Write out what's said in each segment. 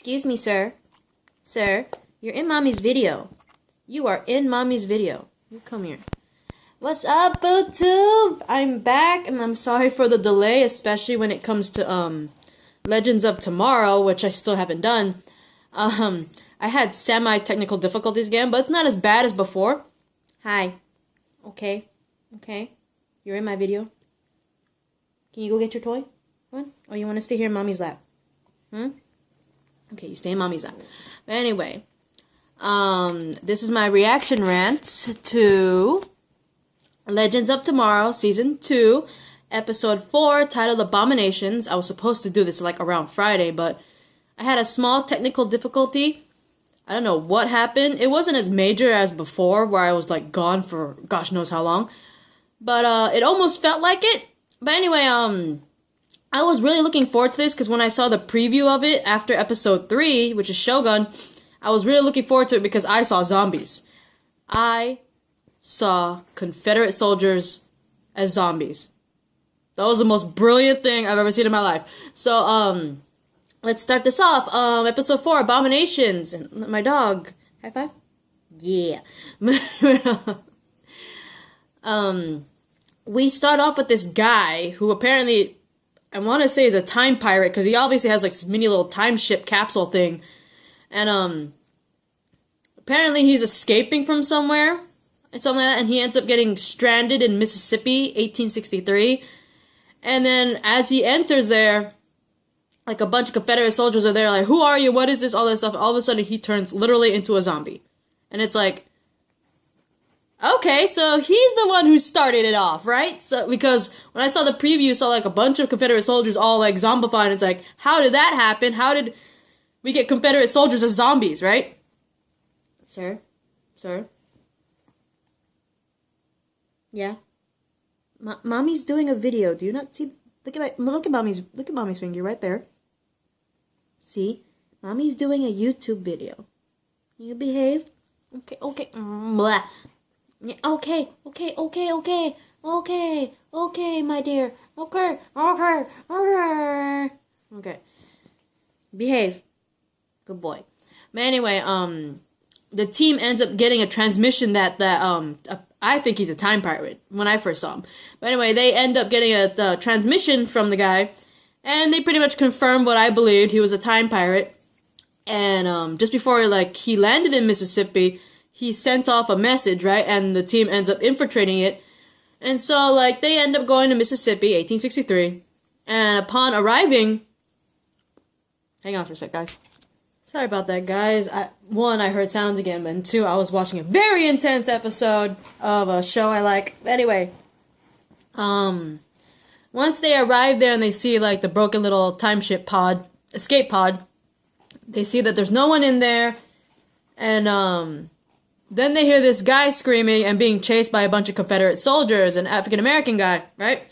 Excuse me, sir. Sir, you're in Mommy's video. You are in Mommy's video. You come here. What's up, BooTube? I'm back, and I'm sorry for the delay, especially when it comes to, Legends of Tomorrow, which I still haven't done. I had semi-technical difficulties again, but it's not as bad as before. Hi. Okay. You're in my video. Can you go get your toy? Come on. Or you want to stay here in Mommy's lap? Okay, you stay in Mommy's lap. But anyway, this is my reaction rant to Legends of Tomorrow, Season 2, Episode 4, titled Abominations. I was supposed to do this like around Friday, but I had a small technical difficulty. I don't know what happened. It wasn't as major as before, where I was like gone for gosh knows how long. But it almost felt like it. But anyway, I was really looking forward to this, because when I saw the preview of it after episode 3, which is Shogun, I was really looking forward to it because I saw zombies. I saw Confederate soldiers as zombies. That was the most brilliant thing I've ever seen in my life. So, let's start this off. Episode 4, Abominations. And my dog. High five? Yeah. We start off with this guy who apparently, I want to say, is a time pirate, because he obviously has like this mini little time ship capsule thing. And, apparently he's escaping from somewhere, and something like that, and he ends up getting stranded in Mississippi, 1863. And then as he enters there, like a bunch of Confederate soldiers are there, like, who are you? What is this? All this stuff. All of a sudden he turns literally into a zombie. And it's like, okay, so he's the one who started it off, right? So, because when I saw the preview, I saw like a bunch of Confederate soldiers all like zombified, and it's like, how did that happen? How did we get Confederate soldiers as zombies, right? Sir? Yeah? Mommy's doing a video. Do you not see? Look at Mommy's finger right there. See? Mommy's doing a YouTube video. You behave? Okay. Blah. Yeah, okay, my dear. Okay. Behave. Good boy. But anyway, the team ends up getting a transmission that I think he's a time pirate when I first saw him. But anyway, they end up getting a transmission from the guy, and they pretty much confirmed what I believed. He was a time pirate. And just before he landed in Mississippi, he sent off a message, right? And the team ends up infiltrating it. And so they end up going to Mississippi, 1863. And upon arriving, hang on for a sec, guys. Sorry about that, guys. One, I heard sounds again, and two, I was watching a very intense episode of a show I like. Anyway, once they arrive there and they see the broken little escape pod, they see that there's no one in there, and then they hear this guy screaming and being chased by a bunch of Confederate soldiers, an African-American guy, right?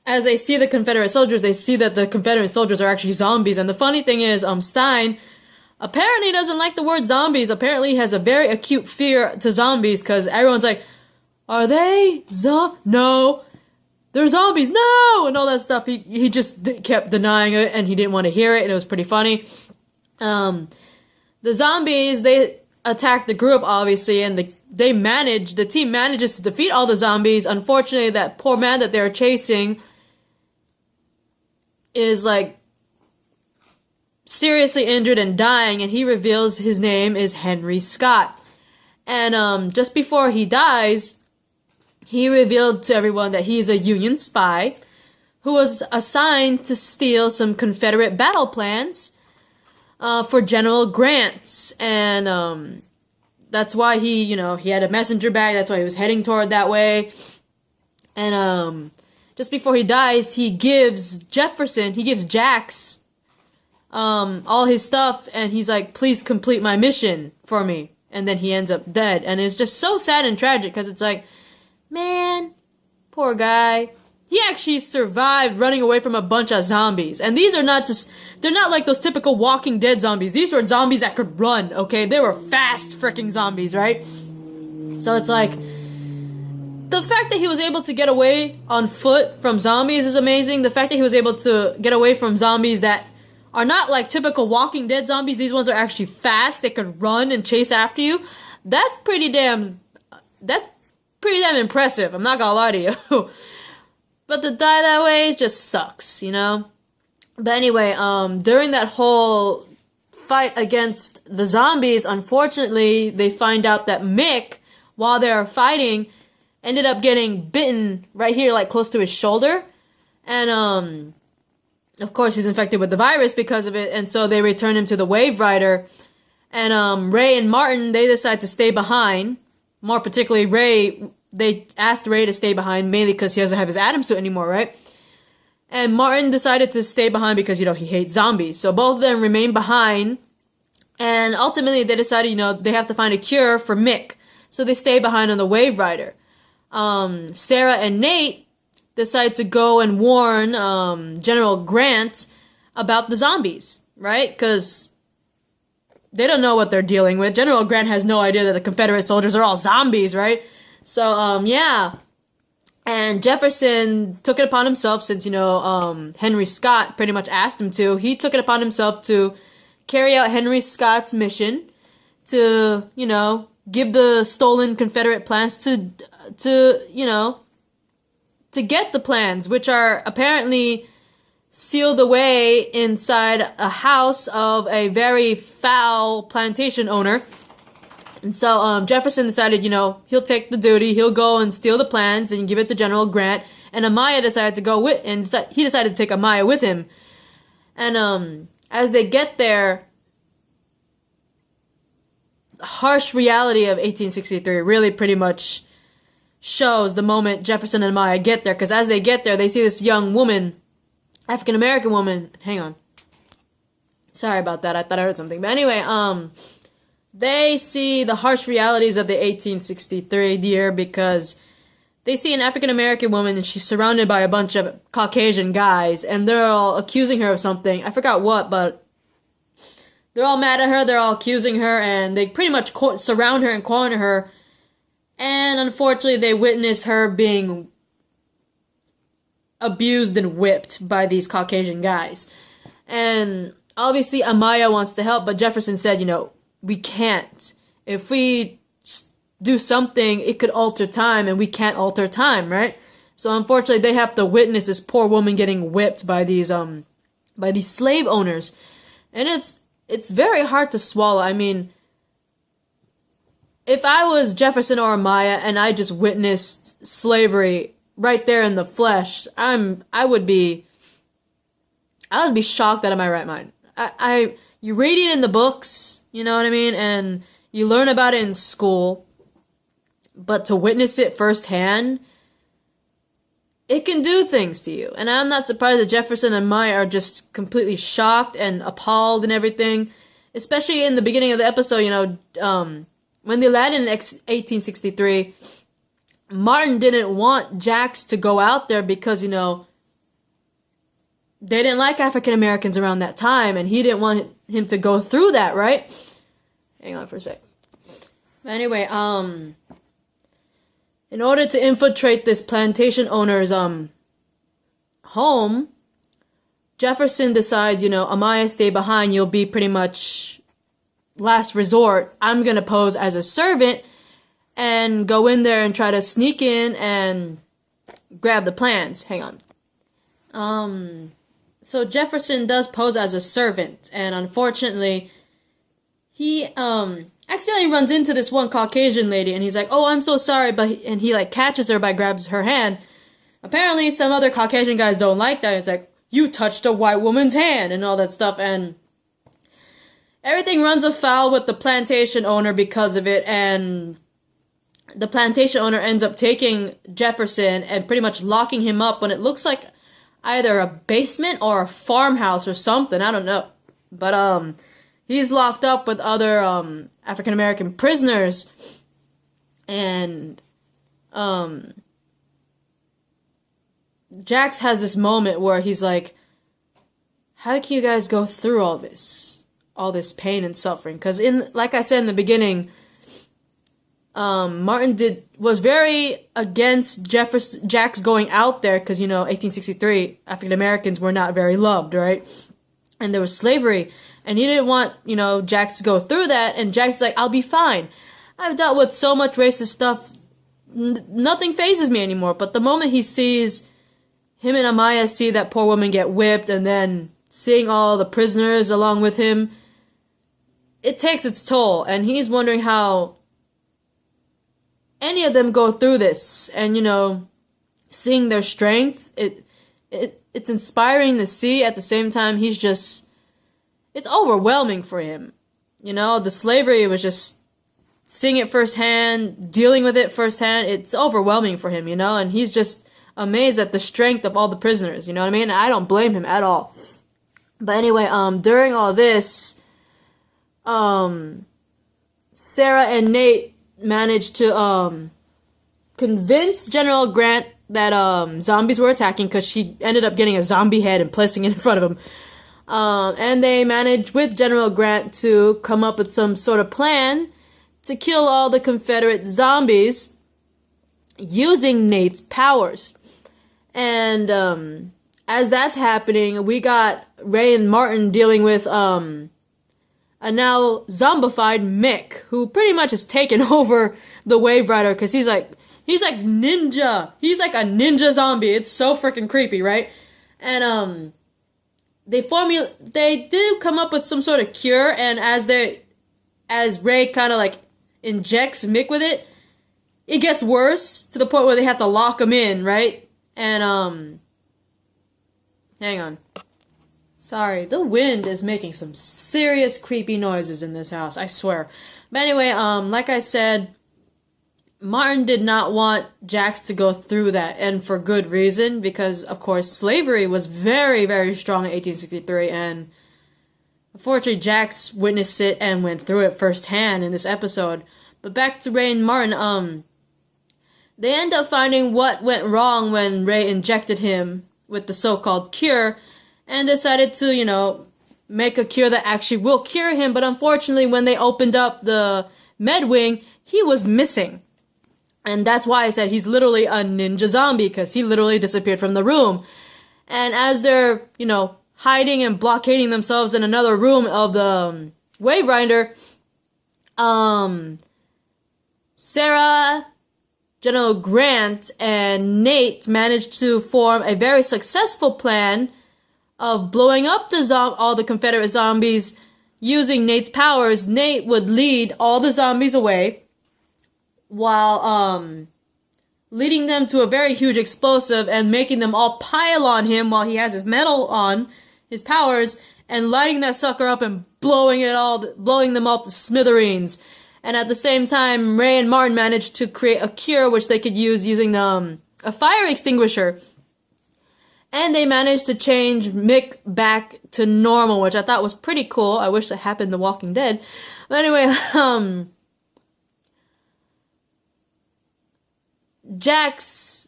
As they see the Confederate soldiers, they see that the Confederate soldiers are actually zombies. And the funny thing is, Stein apparently doesn't like the word zombies. Apparently he has a very acute fear to zombies, because everyone's like, are they no, they're zombies, no, and all that stuff. He just kept denying it, and he didn't want to hear it, and it was pretty funny. The zombies, they attack the group, obviously, and the team manages to defeat all the zombies. Unfortunately, that poor man that they're chasing is seriously injured and dying, and he reveals his name is Henry Scott. And just before he dies, he revealed to everyone that he's a Union spy who was assigned to steal some Confederate battle plans for General Grant. And that's why he had a messenger bag. That's why he was heading toward that way. And just before he dies, he gives Jax all his stuff, and he's like, please complete my mission for me. And then he ends up dead. And it's just so sad and tragic, because it's like, man, poor guy. He actually survived running away from a bunch of zombies. And these are they're not like those typical Walking Dead zombies. These were zombies that could run, okay? They were fast freaking zombies, right? So it's like, the fact that he was able to get away on foot from zombies is amazing. The fact that he was able to get away from zombies that are not like typical Walking Dead zombies. These ones are actually fast. They could run and chase after you. That's pretty damn impressive. I'm not gonna lie to you. But to die that way just sucks, you know? But anyway, during that whole fight against the zombies, unfortunately, they find out that Mick, while they're fighting, ended up getting bitten right here, like close to his shoulder. And, of course, he's infected with the virus because of it, and so they return him to the Wave Rider. And, Ray and Martin, they decide to stay behind. More particularly, Ray, they asked Ray to stay behind, mainly because he doesn't have his Atom suit anymore, right? And Martin decided to stay behind because, you know, he hates zombies. So both of them remain behind. And ultimately, they decided, you know, they have to find a cure for Mick. So they stay behind on the Wave Rider. Sarah and Nate decide to go and warn General Grant about the zombies, right? Because they don't know what they're dealing with. General Grant has no idea that the Confederate soldiers are all zombies, right? So, yeah. And Jefferson took it upon himself, since, you know, Henry Scott pretty much asked him to. He took it upon himself to carry out Henry Scott's mission to, you know, give the stolen Confederate plans to, you know, to get the plans, which are apparently sealed away inside a house of a very foul plantation owner. And so Jefferson decided, you know, he'll take the duty, he'll go and steal the plans and give it to General Grant. And Amaya decided to go with, and he decided to take Amaya with him. And as they get there, the harsh reality of 1863 really pretty much shows the moment Jefferson and Amaya get there. Because as they get there, they see this young woman, African-American woman. Hang on. Sorry about that. I thought I heard something. But anyway, they see the harsh realities of the 1863 year, because they see an African-American woman and she's surrounded by a bunch of Caucasian guys, and they're all accusing her of something. I forgot what, but they're all mad at her, they're all accusing her, and they pretty much surround her and corner her. And unfortunately, they witness her being abused and whipped by these Caucasian guys. And obviously, Amaya wants to help, but Jefferson said, you know, we can't. If we do something, it could alter time, and we can't alter time, right? So unfortunately, they have to witness this poor woman getting whipped by these slave owners. And it's very hard to swallow. I mean, if I was Jefferson or Amaya and I just witnessed slavery right there in the flesh, I would be shocked out of my right mind. You read it in the books, you know what I mean, and you learn about it in school, but to witness it firsthand, it can do things to you. And I'm not surprised that Jefferson and Maya are just completely shocked and appalled and everything, especially in the beginning of the episode, you know, when they landed in 1863, Martin didn't want Jax to go out there because, you know, they didn't like African Americans around that time, and he didn't want him to go through that, right? Hang on for a sec. Anyway, in order to infiltrate this plantation owner's home, Jefferson decides, you know, Amaya, stay behind, you'll be pretty much last resort. I'm gonna pose as a servant and go in there and try to sneak in and grab the plans. Hang on. So Jefferson does pose as a servant, and unfortunately, he accidentally runs into this one Caucasian lady, and he's like, "Oh, I'm so sorry," and he like catches her by grabs her hand. Apparently, some other Caucasian guys don't like that. It's like, "You touched a white woman's hand," and all that stuff, and everything runs afoul with the plantation owner because of it, and the plantation owner ends up taking Jefferson and pretty much locking him up when it looks like either a basement or a farmhouse or something, I don't know. But, he's locked up with other, African-American prisoners. And, Jax has this moment where he's like, how can you guys go through all this pain and suffering? Because like I said in the beginning, Martin was very against Jack's going out there because, 1863, African Americans were not very loved, right? And there was slavery, and he didn't want, Jax to go through that, and Jack's like, I'll be fine. I've dealt with so much racist stuff, nothing phases me anymore. But the moment he sees him and Amaya see that poor woman get whipped, and then seeing all the prisoners along with him, it takes its toll, and he's wondering how any of them go through this, and seeing their strength, it's inspiring to see. At the same time, it's overwhelming for him. The slavery was just seeing it firsthand, dealing with it firsthand. It's overwhelming for him, and he's just amazed at the strength of all the prisoners. You know what I mean? I don't blame him at all. But anyway, during all this, Sarah and Nate managed to convince General Grant that zombies were attacking, because she ended up getting a zombie head and placing it in front of him. And they managed, with General Grant, to come up with some sort of plan to kill all the Confederate zombies using Nate's powers. And as that's happening, we got Ray and Martin dealing with a now zombified Mick, who pretty much has taken over the Wave Rider, because he's like ninja. He's like a ninja zombie. It's so freaking creepy, right? And they do come up with some sort of cure, and as Ray kind of like injects Mick with it, it gets worse to the point where they have to lock him in, right? And hang on. Sorry, the wind is making some serious creepy noises in this house, I swear. But anyway, like I said, Martin did not want Jax to go through that, and for good reason, because, of course, slavery was very, very strong in 1863, and unfortunately, Jax witnessed it and went through it firsthand in this episode. But back to Ray and Martin, they end up finding what went wrong when Ray injected him with the so-called cure, and decided to, make a cure that actually will cure him. But unfortunately, when they opened up the med wing, he was missing. And that's why I said he's literally a ninja zombie, because he literally disappeared from the room. And as they're, hiding and blockading themselves in another room of the Wave Rider, Sarah, General Grant, and Nate managed to form a very successful plan of blowing up all the Confederate zombies using Nate's powers. Nate would lead all the zombies away, while leading them to a very huge explosive and making them all pile on him while he has his metal on, his powers, and lighting that sucker up and blowing them up to smithereens. And at the same time, Ray and Martin managed to create a cure which they could use using a fire extinguisher. And they managed to change Mick back to normal, which I thought was pretty cool. I wish that happened in The Walking Dead. But anyway, Jax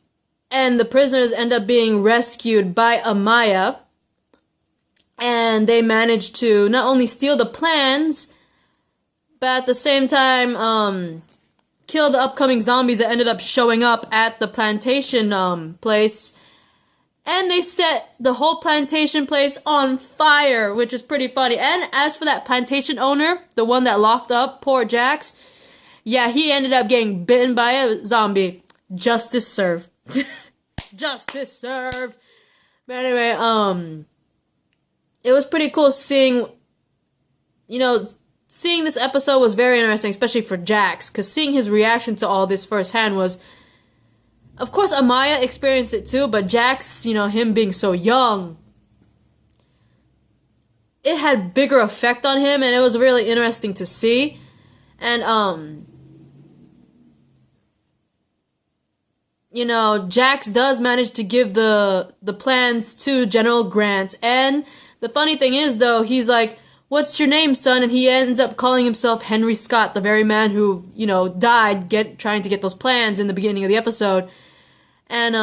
and the prisoners end up being rescued by Amaya, and they managed to not only steal the plans, but at the same time, kill the upcoming zombies that ended up showing up at the plantation place. And they set the whole plantation place on fire, which is pretty funny. And as for that plantation owner, the one that locked up poor Jax, yeah, he ended up getting bitten by a zombie. Justice served. Justice served. But anyway, it was pretty cool seeing this episode was very interesting, especially for Jax, because seeing his reaction to all this firsthand was, of course, Amaya experienced it too, but Jax, him being so young, it had bigger effect on him, and it was really interesting to see. And, Jax does manage to give the plans to General Grant, and the funny thing is, though, he's like, "What's your name, son?" And he ends up calling himself Henry Scott, the very man who, died trying to get those plans in the beginning of the episode. And,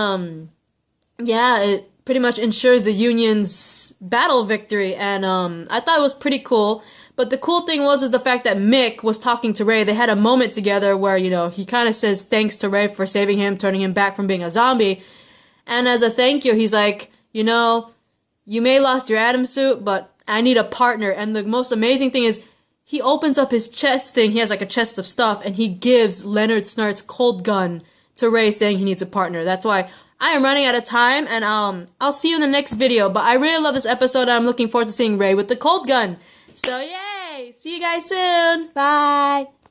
it pretty much ensures the Union's battle victory, and, I thought it was pretty cool. But the cool thing was is the fact that Mick was talking to Ray. They had a moment together where, you know, he kind of says thanks to Ray for saving him, turning him back from being a zombie. And as a thank you, he's like, you know, you may lost your Atom suit, but I need a partner. And the most amazing thing is he opens up his chest thing. He has like a chest of stuff, and he gives Leonard Snart's cold gun to Ray, saying he needs a partner. That's why I am running out of time, and I'll see you in the next video. But I really love this episode, and I'm looking forward to seeing Ray with the cold gun. So, yay! See you guys soon! Bye!